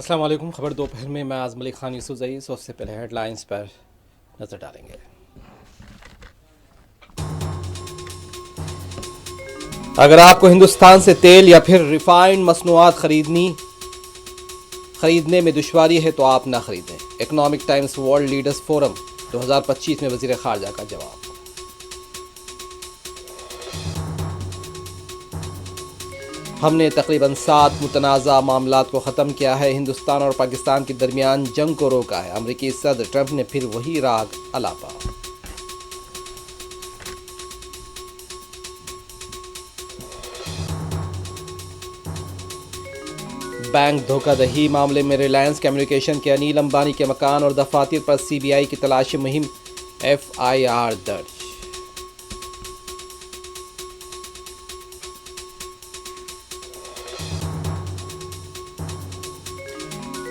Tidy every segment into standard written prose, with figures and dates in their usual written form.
अस्सलाम वालेकुम। खबर दोपहर में मैं आज़म मलिक खान यूसुफ़ज़ई। सबसे पहले हेडलाइंस पर नज़र डालेंगे। अगर आपको हिंदुस्तान से तेल या फिर रिफाइंड मसनूआत खरीदने में दुश्वारी है तो आप ना खरीदें। Economic times world leaders forum 2025 में वज़ीर ख़ारजा का जवाब। हमने तकरीबन 7 मुतनाज़ा मामलात को ख़त्म किया है। हिंदुस्तान और पाकिस्तान के दरमियान जंग को रोका है। अमरीकी सदर ट्रंप ने फिर वही राग अलापा। बैंक धोखाधड़ी मामले में रिलायंस कम्युनिकेशन के अनिल अंबानी के मकान और दफातर पर सीबीआई की तलाशी मुहिम, एफआईआर दर्ज।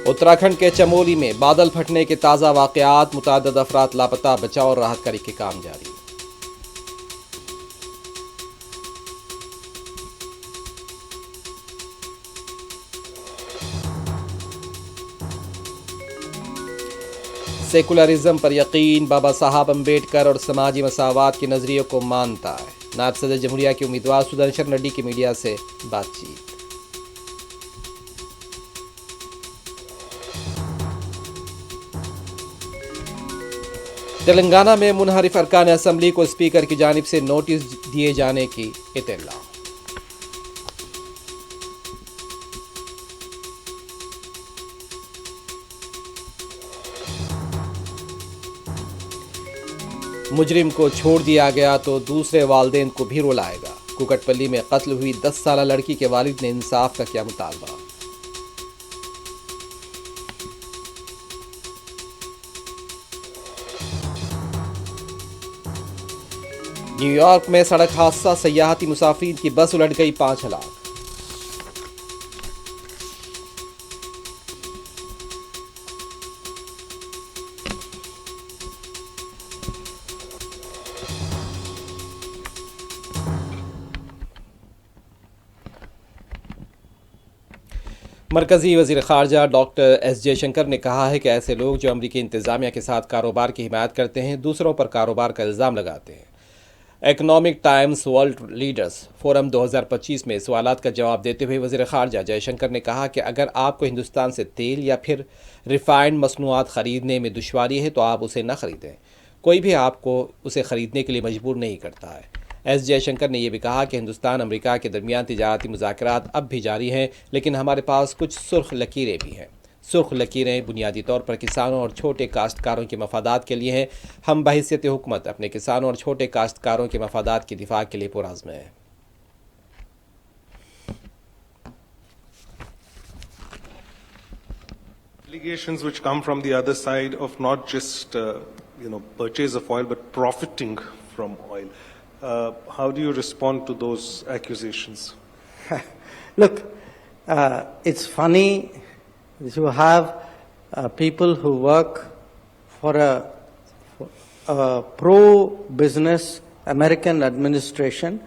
उत्तराखंड के चमोली में बादल फटने के ताज़ा वाक़यात, मुतअद्दिद अफराद लापता, बचाव और राहत कार्य के काम जारी। सेकुलरिज्म पर यकीन बाबा साहब अम्बेडकर और समाजी मसावात के नज़रियों को मानता है। नायब सदर जमहूरिया के उम्मीदवार सुदर्शन रेड्डी की मीडिया से बातचीत। तेलंगाना में मुनहरिफ अरकान असम्बली को स्पीकर की जानिब से नोटिस दिए जाने की इत्तला। मुजरिम को छोड़ दिया गया तो दूसरे वालिदैन को भी रुलाएगा। कुकटपल्ली में कत्ल हुई 10 साल लड़की के वालिद ने इंसाफ का किया मुतालबा। न्यूयॉर्क में सड़क हादसा, सयाहती मुसाफिर की बस उलट गई, 5 हलाक। मरकजी वज़ीर ख़ारजा डॉक्टर एस जयशंकर ने कहा है कि ऐसे लोग जो अमरीकी इंतज़ामिया के साथ कारोबार की हिमायत करते हैं, दूसरों पर कारोबार का इल्ज़ाम लगाते हैं। Economic times world leaders forum 2025 में सवालात का जवाब देते हुए वज़ीर ख़ारजा जयशंकर ने कहा कि अगर आपको हिंदुस्तान से तेल या फिर रिफाइंड मसनूआत ख़रीदने में दुश्वारी है तो आप उसे न ख़रीदें। कोई भी आपको उसे ख़रीदने के लिए मजबूर नहीं करता है। एस जयशंकर ने यह भी कहा कि हिंदुस्तान अमेरिका के दरमियान तिजारती मुज़ाकरात अब भी जारी हैं, लेकिन हमारे पास कुछ सुर्ख लकीरें भी हैं। सुर्ख लकीरें बुनियादी तौर पर किसानों और छोटे काश्तकारों के मफादात के लिए हैं। हम बहैसियत हुकूमत अपने किसानों और छोटे काश्तकारों के मफादात के दिफा के लिए पुरअज़्म हैं। Allegations which come from the other side of not just purchase of oil but profiting from oil. How do you respond to those accusations? Look, it's funny that you have people who work for a pro-business American administration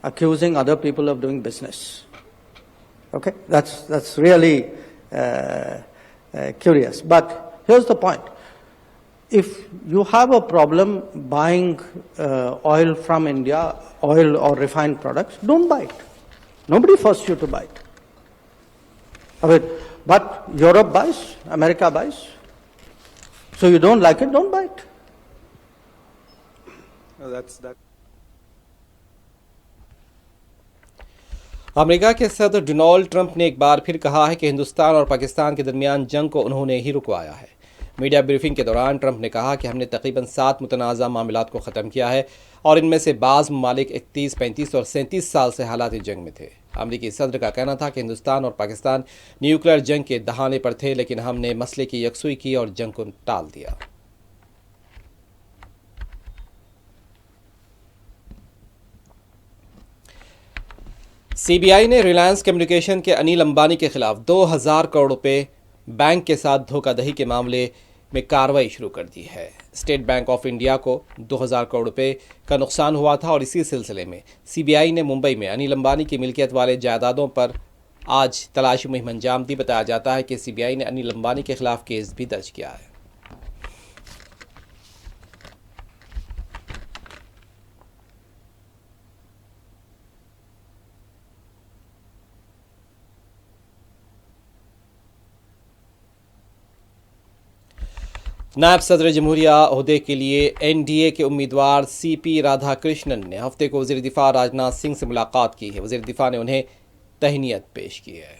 accusing other people of doing business. Okay, that's really curious. But here's the point. If you have a problem buying oil from India, oil or refined products, don't buy it. Nobody forced you to buy it. But Europe buys, America buys. So you don't like it, don't buy it. That's that. America के सदर Donald Trump ने एक बार फिर कहा है कि हिंदुस्तान और पाकिस्तान के दरमियान जंग को उन्होंने ही रुकवाया है। मीडिया ब्रीफिंग के दौरान ट्रंप ने कहा कि हमने तकरीबन 7 मुतनाज़ा मामलात को ख़त्म किया है और इनमें से बाज़ ममालिक 31, 35 और 37 साल से हालात जंग में थे। अमरीकी सदर का कहना था कि हिंदुस्तान और पाकिस्तान न्यूक्लियर जंग के दहाने पर थे, लेकिन हमने मसले की यकसुई की और जंग को टाल दिया। सीबीआई ने रिलायंस कम्युनिकेशन के अनिल अंबानी के खिलाफ 2000 करोड़ रुपए बैंक के साथ धोखाधड़ी के मामले में कार्रवाई शुरू कर दी है। स्टेट बैंक ऑफ इंडिया को 2000 करोड़ रुपए का नुकसान हुआ था और इसी सिलसिले में सीबीआई ने मुंबई में अनिल अंबानी की मिल्कियत वाले जायदादों पर आज तलाशी मुहिम अंजाम दी। बताया जाता है कि सीबीआई ने अनिल अंबानी के खिलाफ केस भी दर्ज किया है। नायब सदर जमहूरिया ओहदे के लिए एनडीए के उम्मीदवार सीपी राधाकृष्णन ने हफ्ते को वज़ीर दिफा राजनाथ सिंह से मुलाकात की है। वज़ीर दिफा ने उन्हें तहनीत पेश की है।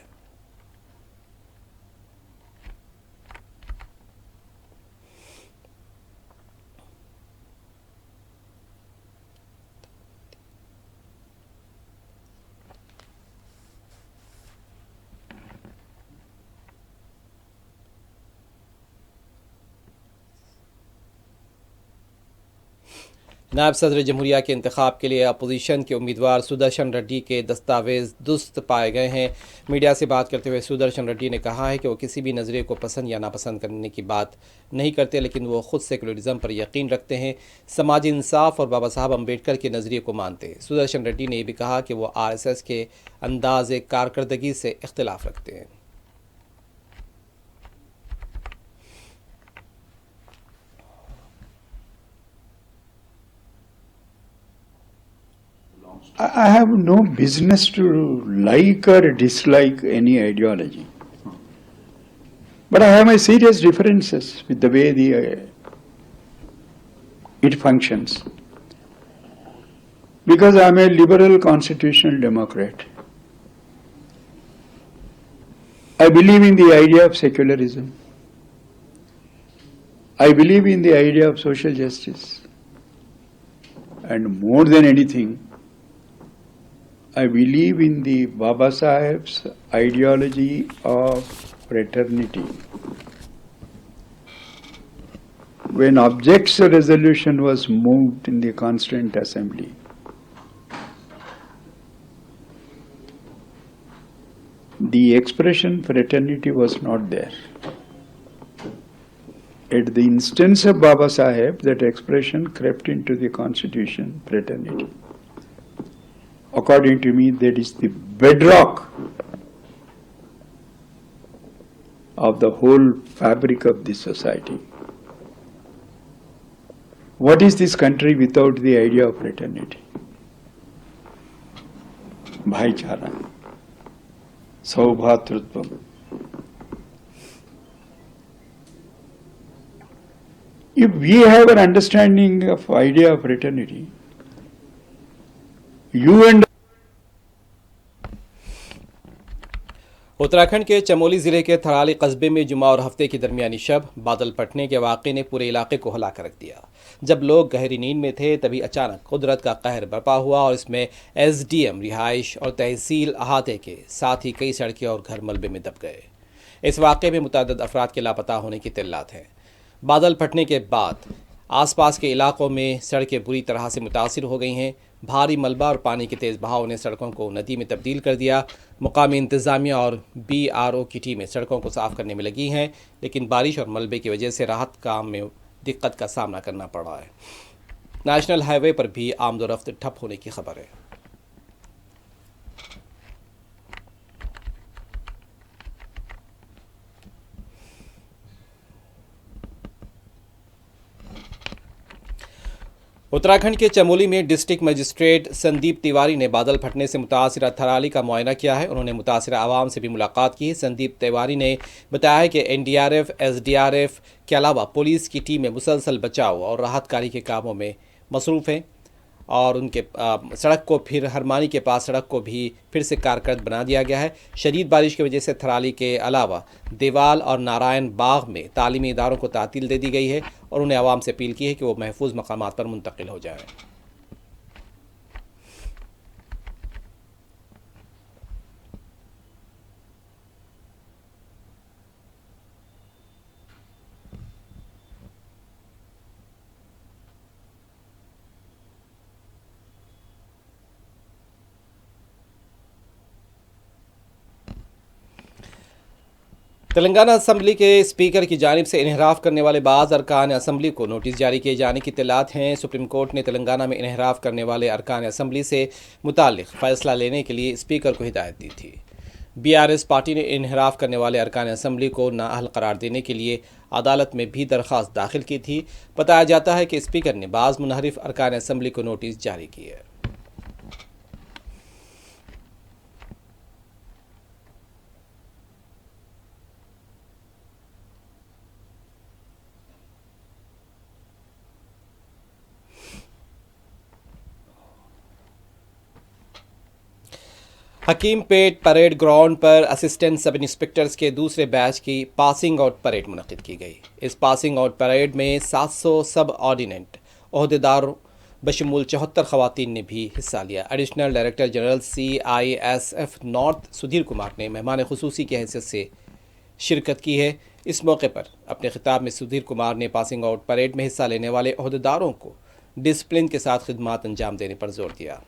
नायब सदर जमहूरिया के इंतखाब के लिए अपोजिशन के उम्मीदवार सुदर्शन रेड्डी के दस्तावेज दुरुस्त पाए गए हैं। मीडिया से बात करते हुए सुदर्शन रेड्डी ने कहा है कि वो किसी भी नज़रिए को पसंद या नापसंद करने की बात नहीं करते, लेकिन वो खुद सेकुलरिज्म पर यकीन रखते हैं, समाजी इंसाफ और बाबा साहब अम्बेडकर के नज़रिए को मानते हैं। सुदर्शन रेड्डी ने यह भी कहा कि वो RSS के अंदाज कारकर्दगी से इख्तिलाफ रखते हैं। I have no business to like or dislike any ideology. But I have my serious differences with the way it functions. Because I am a liberal constitutional democrat. I believe in the idea of secularism. I believe in the idea of social justice. And more than anything, I believe in the Baba Saheb's ideology of fraternity. When objects resolution was moved in the Constituent Assembly, the expression fraternity was not there. At the instance of Baba Saheb, that expression crept into the Constitution, fraternity. According to me, that is the bedrock of the whole fabric of this society. What is this country without the idea of fraternity? Bhaichara, Saubhatrutvam. If we have an understanding of idea of fraternity, you and Uttarakhand के चमोली ज़िले के थराली कस्बे में जुमा और हफ्ते की दरमियानी शब बादल फटने के वाक़े ने पूरे इलाके को हिला कर रख दिया। जब लोग गहरी नींद में थे तभी अचानक कुदरत का कहर बरपा हुआ और इसमें SDM रिहाइश और तहसील अहाते के साथ ही कई सड़कें और घर मलबे में दब गए। इस वाक़े में मुतअद्दिद अफराद के लापता होने की तिल्लात हैं। बादल फटने के बाद आसपास के इलाकों में सड़कें बुरी तरह से मुतासिर हो गई हैं। भारी मलबा और पानी के तेज़ बहाव ने सड़कों को नदी में तब्दील कर दिया। मुकामी इंतज़ामिया और BRO की टीमें सड़कों को साफ़ करने में लगी हैं, लेकिन बारिश और मलबे की वजह से राहत काम में दिक्कत का सामना करना पड़ रहा है। नेशनल हाईवे पर भी आमदोरफ्त ठप होने की खबर है। उत्तराखंड के चमोली में डिस्ट्रिक्ट मजिस्ट्रेट संदीप तिवारी ने बादल फटने से मुतासिरा थराली का मुआयना किया है। उन्होंने मुतासिरा आवाम से भी मुलाकात की। संदीप तिवारी ने बताया है कि NDRF, SDRF के अलावा पुलिस की टीमें मुसलसल बचाव और राहत कार्य के कामों में मसरूफ़ हैं और उनके सड़क को फिर हरमानी के पास सड़क को भी फिर से कारकर्द बना दिया गया है। शदीद बारिश की वजह से थराली के अलावा देवाल और नारायण बाग में तालीमी इदारों को तातील दे दी गई है और उन्हें आवाम से अपील की है कि वो महफूज मकामात पर मुंतकिल हो जाएं। तेलंगाना असम्बली के स्पीकर की जानिब से इनहराफ करने वाले बाज़ अरकान असम्बली को नोटिस जारी किए जाने की इत्तलात हैं। सुप्रीम कोर्ट ने तेलंगाना में इनहराफ करने वाले अरकान असम्बली से मुताल्लिक़ फ़ैसला लेने के लिए स्पीकर को हिदायत दी थी। बीआरएस पार्टी ने इन्हिराफ करने वाले अरकान असम्बली को नाअहल करार देने के लिए अदालत में भी दरख्वास्त दाखिल की थी। बताया जाता है कि स्पीकर ने बाज़ मुनहरिफ अरकान असम्बली को नोटिस जारी किए। हकीम पेट परेड ग्राउंड पर असिस्टेंट सब इंस्पेक्टर्स के दूसरे बैच की पासिंग आउट परेड मुनक़िद की गई। इस पासिंग आउट परेड में 700 सब ऑर्डिनेंट ओहदेदारों बशमूल 74 खवातीन ने भी हिस्सा लिया। Additional director general CISF north Sudhir Kumar ने मेहमान खुसूसी की हैसियत से शिरकत की है। इस मौके पर अपने खिताब में सुधीर कुमार ने पासिंग आउट परेड में हिस्सा लेने वाले ओहदेदारों को डिसिप्लिन के साथ खिदमात अंजाम देने पर जोर दिया।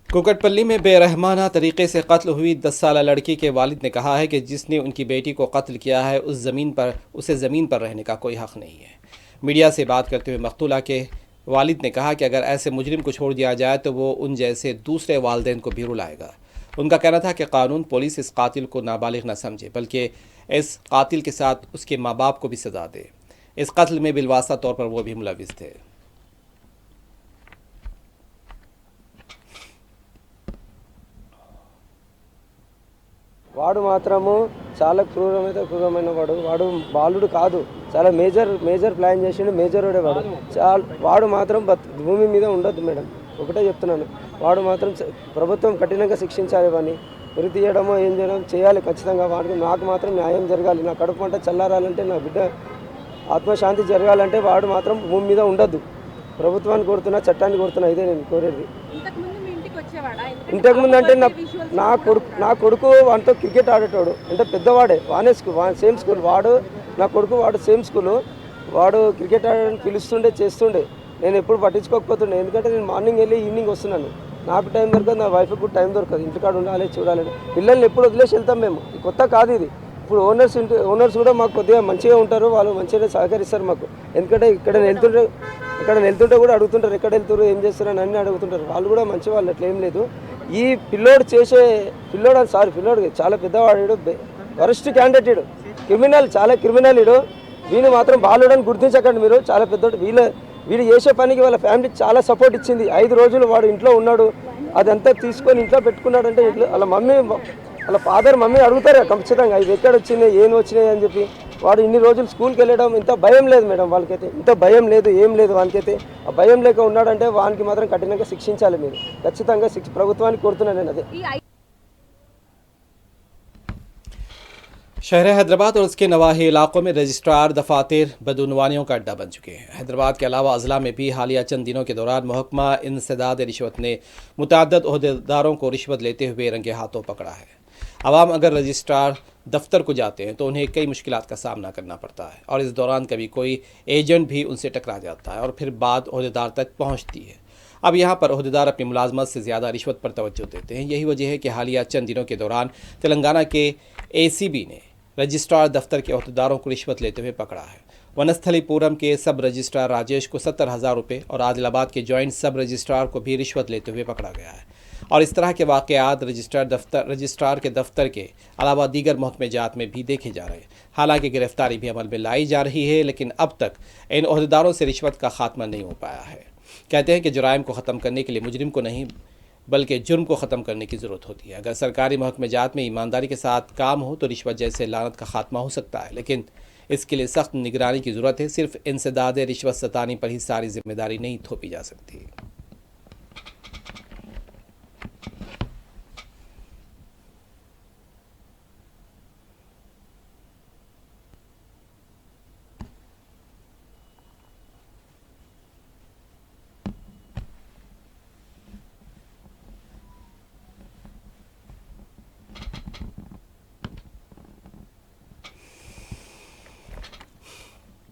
कुकटपल्ली में बेरहमाना तरीके से कत्ल हुई 10 साल लड़की के वालिद ने कहा है कि जिसने उनकी बेटी को कत्ल किया है उसे ज़मीन पर रहने का कोई हक़ नहीं है। मीडिया से बात करते हुए मकतूला के वालिद ने कहा कि अगर ऐसे मुजरिम को छोड़ दिया जाए तो वो उन जैसे दूसरे वालिदैन को भी रुलाएगा। उनका कहना था कि कानून पुलिस इस कातिल को नाबालिग न समझे बल्कि इस कातिल के साथ उसके माँ बाप को भी सज़ा दे। इस कत्ल में बिलवासा तौर पर वो भी मुलविस थे। వాడు మాత్రము చాలా క్రూరమైన వాడు బాలుడు కాదు, చాలా మేజర్ ప్లాన్ చేసిండు, మేజర్ వాడు మాత్రం భూమి మీద ఉండొద్దు మేడం. ఒకటే చెప్తున్నాను, వాడు మాత్రం ప్రభుత్వం కఠినంగా శిక్షించాలి. వాడిని ఉరి తీయడమో ఏం చేయడం చేయాలి ఖచ్చితంగా. వాడికి నాకు మాత్రం న్యాయం జరగాలి. నా కడుపు పంట చల్లారాలంటే, నా బిడ్డ ఆత్మశాంతి జరగాలంటే వాడు మాత్రం భూమి మీద ఉండొద్దు. ప్రభుత్వాన్ని కోరుతున్నా, చట్టాన్ని కోరుతున్నా, ఇదే నేను కోరేది. ఇంతకుముందు అంటే నా కొడుకు వాడితో క్రికెట్ ఆడేటోడు, అంటే పెద్దవాడే, సేమ్ స్కూల్ వాడు, నా కొడుకు వాడు సేమ్ స్కూలు. వాడు క్రికెట్ ఆడడానికి పిలుస్తుండే, చేస్తుండే. నేను ఎప్పుడు పట్టించుకోకపోతుండే, ఎందుకంటే నేను మార్నింగ్ వెళ్ళి ఈవినింగ్ వస్తున్నాను. నాకు టైం దొరకదు, నా వైఫ్కి కూడా టైం దొరకదు. ఇంటికాడ ఉండాలి, చూడాలి. పిల్లల్ని ఎప్పుడు వదిలేసి వెళ్తాం మేము. కొత్త కాదు ఇది. ఇప్పుడు ఓనర్స్ కూడా మాకు కొద్దిగా మంచిగా ఉంటారు, వాళ్ళు మంచిగా సహకరిస్తారు మాకు. ఎందుకంటే ఇక్కడ వెళ్తుంటే కూడా అడుగుతుంటారు, ఎక్కడ వెళ్తారు, ఏం చేస్తారు అని అన్నీ అడుగుతుంటారు. వాళ్ళు కూడా మంచి వాళ్ళు, అట్లా ఏం లేదు. ఈ పిల్లోడు చాలా పెద్దవాడు, వరస్ట్ క్యాండిడేట్, క్రిమినల్, చాలా క్రిమినల్. వీళ్ళు మాత్రం బాలుడని గుర్తించకండి మీరు, చాలా పెద్దోడు. వీడు చేసే పనికి వాళ్ళ ఫ్యామిలీ చాలా సపోర్ట్ ఇచ్చింది. 5 రోజులు వాడు ఇంట్లో ఉన్నాడు, అదంతా తీసుకొని ఇంట్లో పెట్టుకున్నాడంటే వాళ్ళ మమ్మీ, వాళ్ళ ఫాదర్, మమ్మీ అడుగుతారు ఖచ్చితంగా, ఇది ఎక్కడ వచ్చినాయి, ఏం వచ్చినాయి అని చెప్పి. వాడు ఇన్ని రోజులు స్కూల్కి వెళ్ళడం, ఇంత భయం లేదు మేడం వాళ్ళకైతే, ఇంత భయం లేదు, ఏం లేదు వానికైతే. ఆ భయం లేక ఉన్నాడంటే వానికి మాత్రం కఠినంగా శిక్షించాలి మీరు, ఖచ్చితంగా ప్రభుత్వానికి కోరుతున్నాను నేను అదే. शहर हैदराबाद और उसके नवाही इलाकों में रजिस्ट्रार दफातर बदउनवानियों का अड्डा बन चुके हैं। हैदराबाद के अलावा अजला में भी हालिया चंद दिनों के दौरान महकमा इंसदाद रिश्वत ने मुतअद्दिद ओहदेदारों को रिश्वत लेते हुए रंगे हाथों पकड़ा है। आवाम अगर रजिस्ट्रार दफ्तर को जाते हैं तो उन्हें कई मुश्किलात का सामना करना पड़ता है और इस दौरान कभी कोई एजेंट भी उनसे टकरा जाता है और फिर बात ओहदेदार तक पहुँचती है। अब यहाँ पर ओहदेदार अपनी मुलाजमत से ज़्यादा रिश्वत पर तवज्जो देते हैं। यही वजह है कि हालिया चंद दिनों के दौरान तेलंगाना के ACB ने रजिस्ट्रार दफ्तर के ओहदेदारों को रिश्वत लेते हुए पकड़ा है। वनस्थलीपुरम के सब रजिस्ट्रार राजेश को 70,000 रुपये और आदिलाबाद के जॉइंट सब रजिस्ट्रार को भी रिश्वत लेते हुए पकड़ा गया है। और इस तरह के वाक़यात रजिस्ट्रार के दफ्तर के अलावा दीगर महकमे जात में भी देखे जा रहे हैं। हालांकि गिरफ्तारी भी अमल में लाई जा रही है, लेकिन अब तक इन ओहदेदारों से रिश्वत का खात्मा नहीं हो पाया है। कहते हैं कि जुराइम को ख़त्म करने के लिए मुजरिम को नहीं बल्कि जुर्म को ख़त्म करने की ज़रूरत होती है। अगर सरकारी महकमे जात में ईमानदारी के साथ काम हो तो रिश्वत जैसे लानत का खात्मा हो सकता है, लेकिन इसके लिए सख्त निगरानी की ज़रूरत है। सिर्फ इंसदाद रिश्वत सतानी पर ही सारी जिम्मेदारी नहीं थोपी जा सकती।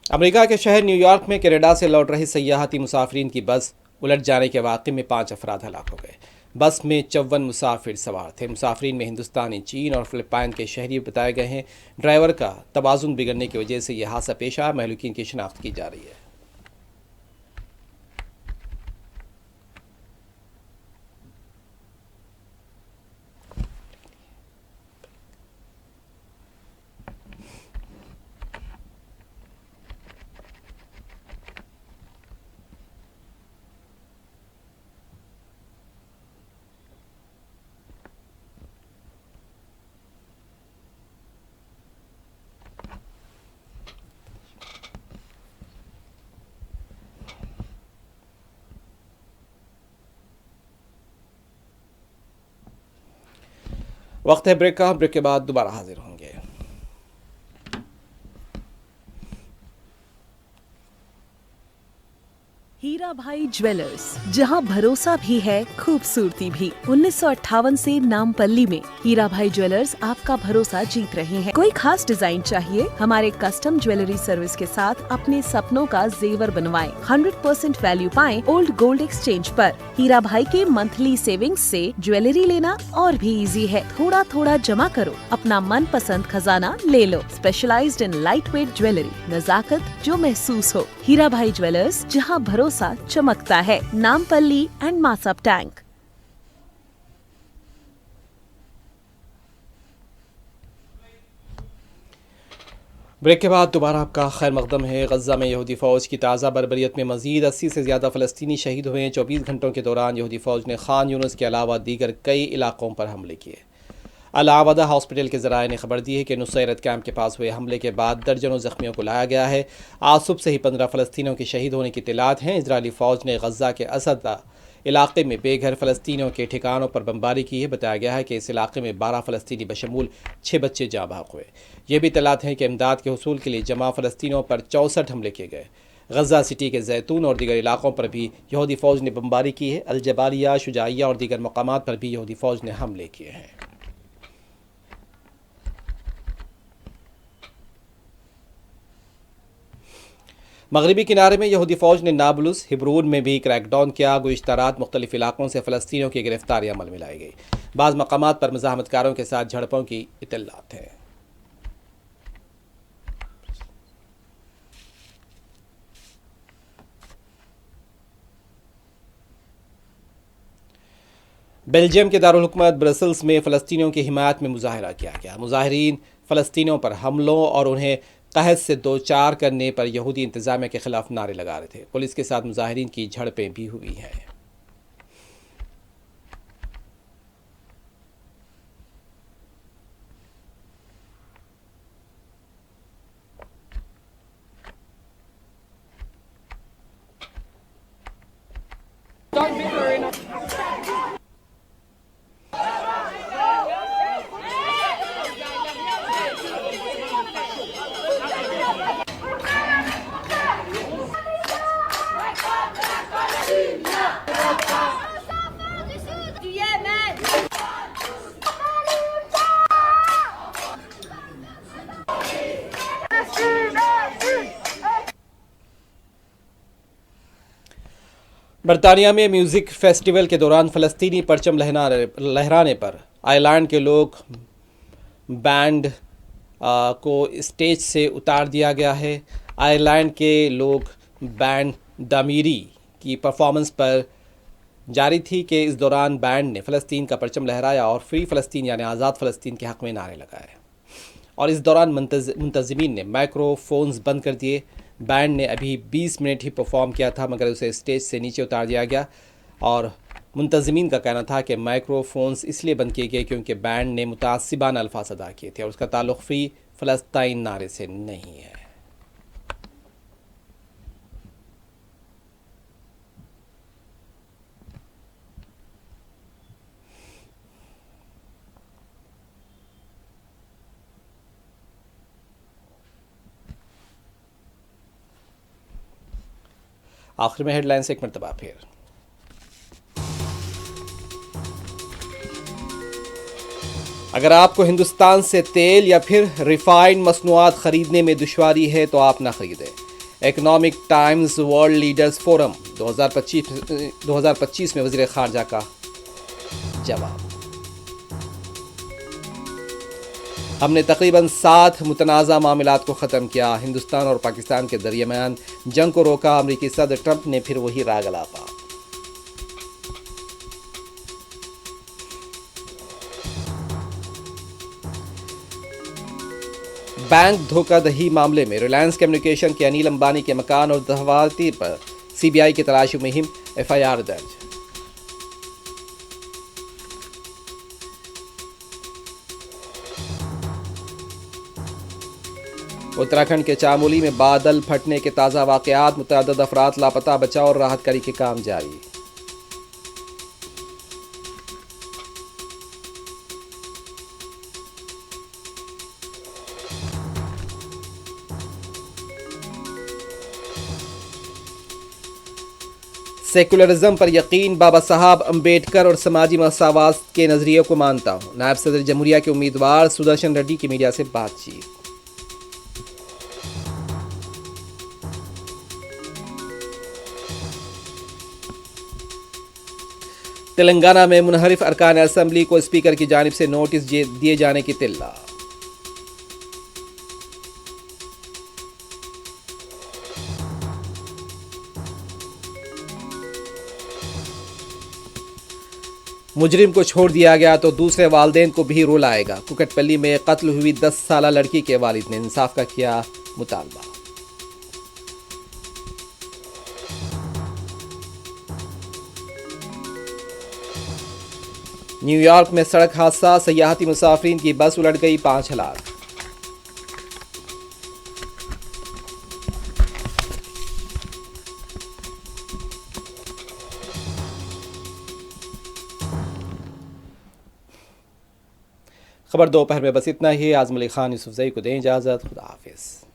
अमेरिका के शहर न्यूयॉर्क में कनाडा से लौट रही सयाहती मुसाफिरीन की बस उलट जाने के वाक़े में 5 अफराद हलाक हो गए। बस में 54 मुसाफिर सवार थे। मुसाफिरीन में हिंदुस्तानी, चीन और फिलिपाइन के शहरी बताए गए हैं। ड्राइवर का तवाज़ुन बिगड़ने की वजह से यह हादसा पेश आया। महलूकीन की शिनाख्त की जा रही है। वक्त है ब्रेक का। ब्रेक के बाद दोबारा हाजिर होंगे। हीरा भाई ज्वेलर्स, जहां भरोसा भी है खूबसूरती भी। 1958 से नामपल्ली में हीरा भाई ज्वेलर्स आपका भरोसा जीत रहे हैं। कोई खास डिजाइन चाहिए, हमारे कस्टम ज्वेलरी सर्विस के साथ अपने सपनों का जेवर बनवाएं। 100% वैल्यू पाएं ओल्ड गोल्ड एक्सचेंज पर। हीरा भाई के मंथली सेविंग्स से ज्वेलरी लेना और भी इजी है। थोड़ा थोड़ा जमा करो, अपना मनपसंद खजाना ले लो। Specialized in light weight jewellery, नजाकत जो महसूस हो। हीरा भाई ज्वेलर्स, जहां भरोसा चमकता है। Nampally and Masab tank. Break के बाद दोबारा आपका खैर मकदम है। गजा में यहूदी फ़ौज की ताज़ा बर्बरियत में मज़ीद 80 से ज़्यादा फ़लस्तीनी शहीद हुए हैं। 24 घंटों के दौरान यहूदी फ़ौज ने खान यूनुस के अलावा दीगर कई इलाकों पर हमले किए। अलावदा हॉस्पिटल के ज़राए ने खबर दी है कि नुसैरत कैंप के पास हुए हमले के बाद दर्जनों ज़ख्मियों को लाया गया है। आज सुबह से ही 15 फ़लस्तीनियों के शहीद होने की इत्तलात हैं। इजरायली फ़ौज ने गजा के असद इलाके में बेघर फ़लस्तीनियों के ठिकानों पर बमबारी की है। बताया गया है कि इस इलाके में 12 फ़लस्तीनी बशमूल 6 बच्चे जाँ बहक हुए। ये भी इत्तलात हैं कि इमदाद के हुसूल के लिए जमा फ़लस्तीनियों पर 64 हमले किए गए। गजा सिटी के जैतून और दीगर इलाकों पर भी यहूदी फ़ौज ने बमबारी की है। अलजबालिया, शुजाइया और दीगर मकामात पर भी यहूदी फ़ौज ने हमले किए हैं। मगरबी किनारे में यहूदी फ़ौज ने नाबलुस, हिब्रून में भी क्रैकडाउन किया। गुज़िश्ता रात मुख्तलिफ इलाकों से फ़लस्तीनियों की गिरफ्तारी अमल में लाई गई। बाज़ मकामात पर मज़ाहमतकारों के साथ झड़पों की इत्तलात है। बेल्जियम के दारुल हुकूमत ब्रसल्स में फ़लस्तीनियों की हिमायत में मुजाहरा किया गया। मुजाहिरीन फ़लस्तीनियों पर हमलों और उन्हें कहत से दो चार करने पर यहूदी इंतज़ामिया के खिलाफ नारे लगा रहे थे। पुलिस के साथ मुजाहिरीन की झड़पें भी हुई हैं। बरतानिया में म्यूज़िक फेस्टिवल के दौरान फ़लस्तीनी परचम लहराने पर आयरलैंड के लोग बैंड को स्टेज से उतार दिया गया है। आयरलैंड के लोग बैंड दामीरी की परफॉर्मेंस पर जारी थी कि इस दौरान बैंड ने फ़लस्तीन का परचम लहराया और फ्री फ़लस्तीन यानी आज़ाद फ़लस्तीन के हक़ में नारे लगाए। और इस दौरान मुंतज़िमीन ने माइक्रोफोन्स बंद कर दिए। बैंड ने अभी 20 मिनट ही परफॉर्म किया था, मगर उसे स्टेज से नीचे उतार दिया गया। और मुंतज़िमीन का कहना था कि माइक्रोफोन्स इसलिए बंद किए गए क्योंकि बैंड ने मुतासिबाना अल्फाज अदा किए थे और उसका ताल्लुक़ फ्री फ़लस्तीन नारे से नहीं है। आखिर में हेडलाइंस एक मरतबा फिर। अगर आपको हिंदुस्तान से तेल या फिर रिफाइंड मसनूआत खरीदने में दुश्वारी है तो आप ना खरीदें। Economic times world leaders forum 2025 में वज़ीर ख़ारजा का जवाब। हमने तकरीबन 7 मुतनाज़ा मामलात को ख़त्म किया। हिंदुस्तान और पाकिस्तान के दरमियान जंग को रोका। अमरीकी सदर ट्रंप ने फिर वही राग अलापा। बैंक धोखाधड़ी मामले में रिलायंस कम्युनिकेशन के अनिल अंबानी के मकान और दफ्तर पर सीबीआई की तलाशी मुहिम, एफआईआर दर्ज। उत्तराखंड के चामोली में बादल फटने के ताज़ा वाक़यात, मुतअद्दिद अफराद लापता, बचाव और राहत कारी के काम जारी। सेकुलरिज्म पर यकीन, बाबा साहब अम्बेडकर और समाजी मसावात के नज़रिए को मानता हूँ। नायब सदर जमहूरिया के उम्मीदवार सुदर्शन रेड्डी की मीडिया से बातचीत। तेलंगाना में मुनहरिफ अरकान असम्बली को स्पीकर की जानिब से नोटिस दिए जाने की तिल्ला। मुजरिम को छोड़ दिया गया तो दूसरे वालिदैन को भी रोल आएगा। कुकटपल्ली में कत्ल हुई 10 साला लड़की के वालिद ने इंसाफ का किया मुतालबा। न्यूयॉर्क में सड़क हादसा, सयाहती मुसाफिरीन की बस उलट गई, 5 हलाक। खबर दोपहर में बस इतना ही। आजम अली खान यूसुफजई को दें इजाज़त। खुदा हाफिज़।